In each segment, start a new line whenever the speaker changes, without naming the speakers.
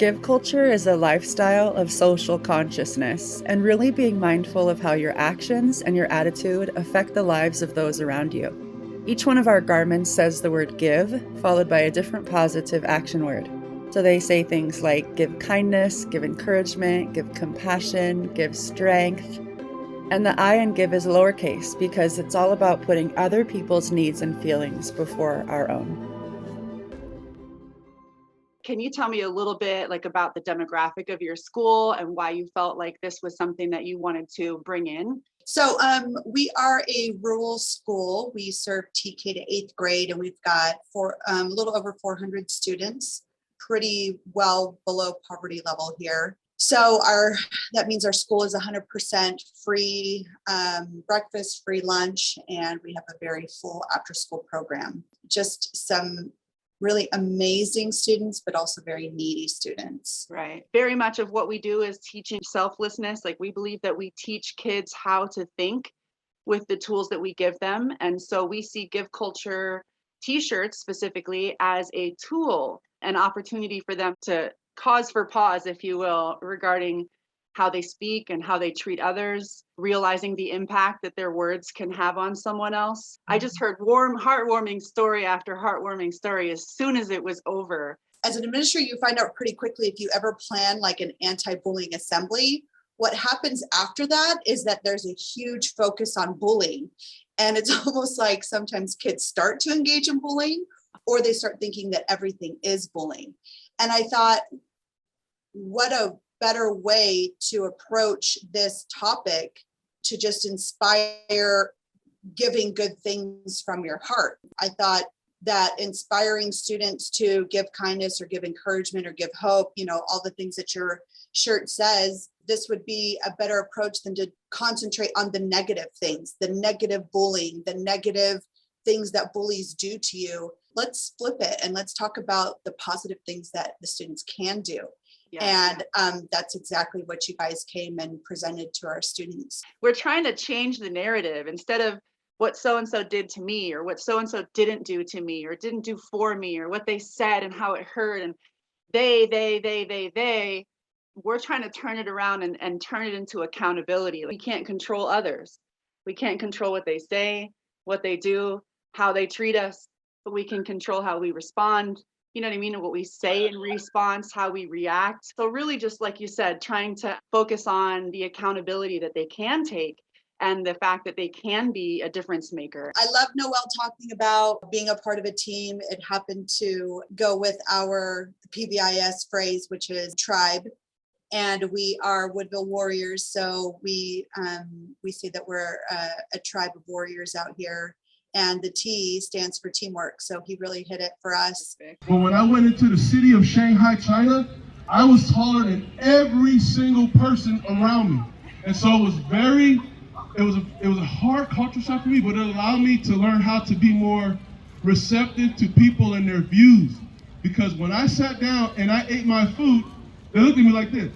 Give culture is a lifestyle of social consciousness and really being mindful of how your actions and your attitude affect the lives of those around you. Each one of our garments says the word give, followed by a different positive action word. So they say things like give kindness, give encouragement, give compassion, give strength. And the I in give is lowercase because it's all about putting other people's needs and feelings before our own.
Can you tell me a little bit about the demographic of your school and why you felt like this was something that you wanted to bring in?
So we are a rural school. We serve TK to 8th grade, and we've got a little over 400 students, pretty well below poverty level here. So that means our school is 100% free breakfast, free lunch, and we have a very full after-school program. Just some really amazing students, but also very needy students.
Right. Very much of what we do is teaching selflessness. Like, we believe that we teach kids how to think with the tools that we give them. And so we see Give Culture t-shirts specifically as a tool, an opportunity for them to cause for pause, if you will, regarding how they speak and how they treat others, realizing the impact that their words can have on someone else. I just heard heartwarming story after heartwarming story as soon as it was over.
As an administrator, you find out pretty quickly if you ever plan like an anti-bullying assembly. What happens after that is that there's a huge focus on bullying. And it's almost like sometimes kids start to engage in bullying, or they start thinking that everything is bullying. And I thought, what a better way to approach this topic, to just inspire giving good things from your heart. I thought that inspiring students to give kindness or give encouragement or give hope, all the things that your shirt says, this would be a better approach than to concentrate on the negative things, the negative bullying, the negative things that bullies do to you. Let's flip it and let's talk about the positive things that the students can do. Yeah. And that's exactly what you guys came and presented to our students.
We're trying to change the narrative. Instead of what so-and-so did to me, or what so-and-so didn't do to me, or didn't do for me, or what they said and how it hurt, and they, we're trying to turn it around and turn it into accountability. We can't control others. We can't control what they say, what they do, how they treat us, but we can control how we respond. You know what I mean? What we say in response, how we react. So really, just like you said, trying to focus on the accountability that they can take and the fact that they can be a difference maker.
I love Noelle talking about being a part of a team. It happened to go with our PBIS phrase, which is tribe. And we are Woodville Warriors. So we see that we're a tribe of warriors out here. And the T stands for teamwork. So he really hit it for us.
Well, when I went into the city of Shanghai, China, I was taller than every single person around me. And so it was a hard culture shock for me, but it allowed me to learn how to be more receptive to people and their views. Because when I sat down and I ate my food, they looked at me like this.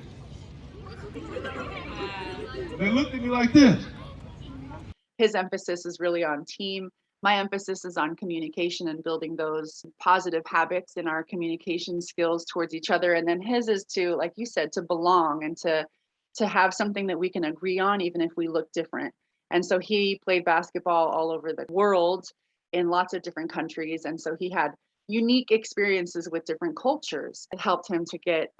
They looked at me like this.
His emphasis is really on team. My emphasis is on communication and building those positive habits in our communication skills towards each other. And then his is to, like you said, to belong and to have something that we can agree on, even if we look different. And so he played basketball all over the world in lots of different countries. And so he had unique experiences with different cultures. It helped him to get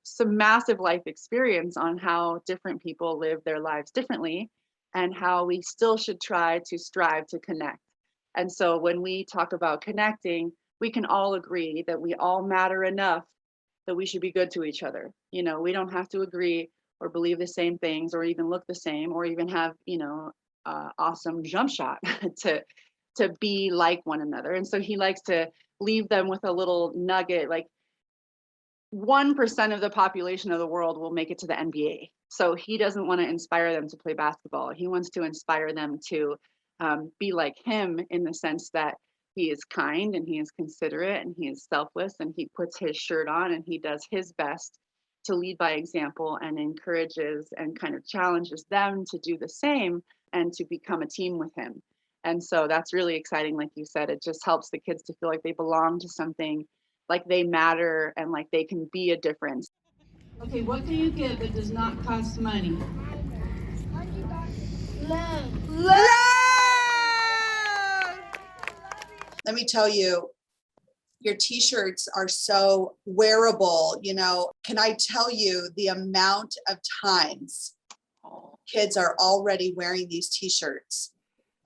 some massive life experience on how different people live their lives differently and how we still should try to strive to connect. And so when we talk about connecting, we can all agree that we all matter enough that we should be good to each other. We don't have to agree or believe the same things or even look the same or even have, awesome jump shot to be like one another. And so he likes to leave them with a little nugget, like 1% of the population of the world will make it to the NBA. So he doesn't want to inspire them to play basketball. He wants to inspire them to be like him in the sense that he is kind and he is considerate and he is selfless and he puts his shirt on and he does his best to lead by example and encourages and kind of challenges them to do the same and to become a team with him. And so that's really exciting. Like you said, it just helps the kids to feel like they belong to something like they matter and like they can be a difference.
Okay, what can you give that does not cost money?
Love.
Let me tell you, your t-shirts are so wearable. You know, can I tell you the amount of times kids are already wearing these t-shirts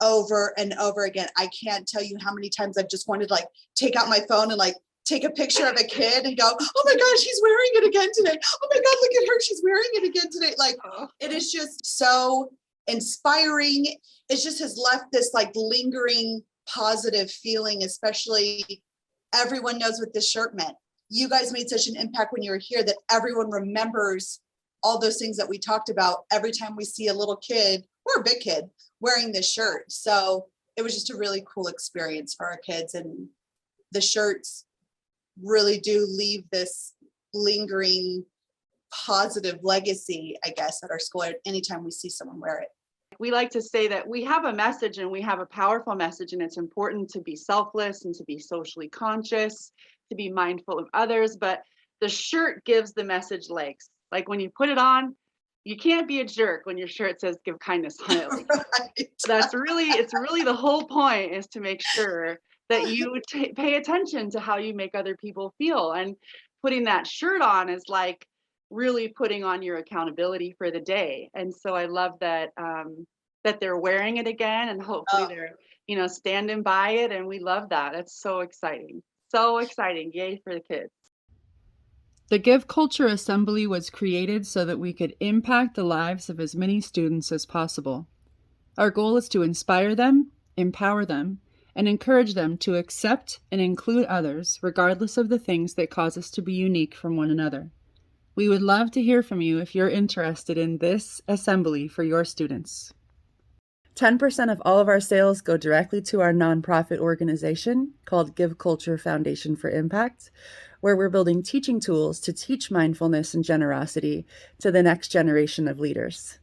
over and over again? I can't tell you how many times I've just wanted to like take out my phone and like take a picture of a kid and go, oh my gosh, she's wearing it again today. Oh my God, look at her, she's wearing it again today. Like, it is just so inspiring. It just has left this like lingering positive feeling, especially everyone knows what this shirt meant. You guys made such an impact when you were here that everyone remembers all those things that we talked about every time we see a little kid or a big kid wearing this shirt. So it was just a really cool experience for our kids, and the shirts really do leave this lingering positive legacy, I guess, at our school anytime we see someone wear it.
We like to say that we have a message, and we have a powerful message, and it's important to be selfless and to be socially conscious, to be mindful of others, but the shirt gives the message legs. Like when you put it on, you can't be a jerk when your shirt says give kindness honestly.
Right.
It's really the whole point, is to make sure that you pay attention to how you make other people feel, and putting that shirt on is like really putting on your accountability for the day. And so I love that that they're wearing it again, and hopefully they're standing by it, and we love that. It's so exciting. Yay for the kids.
The Give Culture Assembly was created so that we could impact the lives of as many students as possible. Our goal is to inspire them, empower them, and encourage them to accept and include others, regardless of the things that cause us to be unique from one another. We would love to hear from you if you're interested in this assembly for your students. 10% of all of our sales go directly to our nonprofit organization called Give Culture Foundation for Impact, where we're building teaching tools to teach mindfulness and generosity to the next generation of leaders.